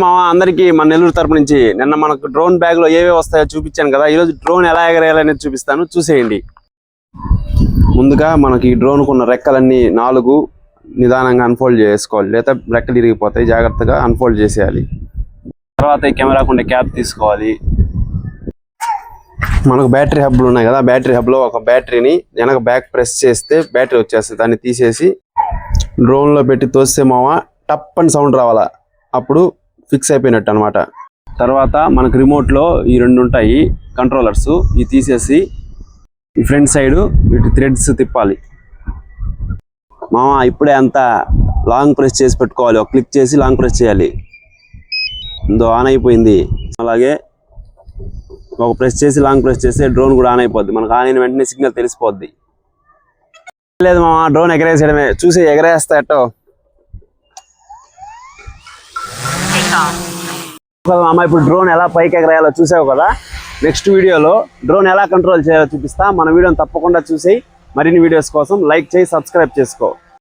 మా అందరికి మన నెల్లూరు తరపు నుంచి నిన్న మనకు డ్రోన్ బ్యాగ్ లో ఏవే వస్తాయో చూపించాను కదా, ఈరోజు డ్రోన్ ఎలా ఎగరేయాలనేది చూపిస్తాను, చూసేయండి. ముందుగా మనకి డ్రోన్ కున్న రెక్కలన్నీ 4 నిదానంగా అన్ఫోల్డ్ చేసుకోవాలి, లేదా రెక్కలు ఇరిగిపోతాయి. జాగ్రత్తగా అన్ఫోల్డ్ చేసేయాలి. తర్వాత ఈ కెమెరాకు ఉండే క్యాప్ తీసుకోవాలి. మనకు బ్యాటరీ హబ్లు ఉన్నాయి కదా, బ్యాటరీ హబ్లో ఒక బ్యాటరీని వెనక బ్యాక్ ప్రెస్ చేస్తే బ్యాటరీ వచ్చేస్తుంది. దాన్ని తీసేసి డ్రోన్లో పెట్టి తోస్తే టప్ అని సౌండ్ రావాలా, అప్పుడు ఫిక్స్ అయిపోయినట్టు అనమాట. తర్వాత మనకు రిమోట్లో ఈ 2 ఉంటాయి కంట్రోలర్స్, ఇవి తీసేసి ఈ ఫ్రంట్ సైడ్ వీటి థ్రెడ్స్ తిప్పాలి. ఇప్పుడే అంతా లాంగ్ ప్రెస్ చేసి పెట్టుకోవాలి. ఒక క్లిక్ చేసి లాంగ్ ప్రెస్ చేయాలి. ఆన్ అయిపోయింది. అలాగే ఒక ప్రెస్ చేసి లాంగ్ ప్రెస్ చేస్తే డ్రోన్ కూడా ఆన్ అయిపోద్ది. మనకు ఆన్ అయిన వెంటనే సిగ్నల్ తెలిసిపోద్ది. లేదు డ్రోన్ ఎగరేసేయడమే, చూసి ఎగరేస్తా ఎట్టో. ఇప్పుడు డ్రోన్ ఎలా పైకి ఎగరేయాలో చూసావు కదా. నెక్స్ట్ వీడియోలో డ్రోన్ ఎలా కంట్రోల్ చేయాలో చూపిస్తా. మన వీడియోని తప్పకుండా చూసి మరిన్ని వీడియోస్ కోసం లైక్ చేయి, సబ్స్క్రైబ్ చేసుకో.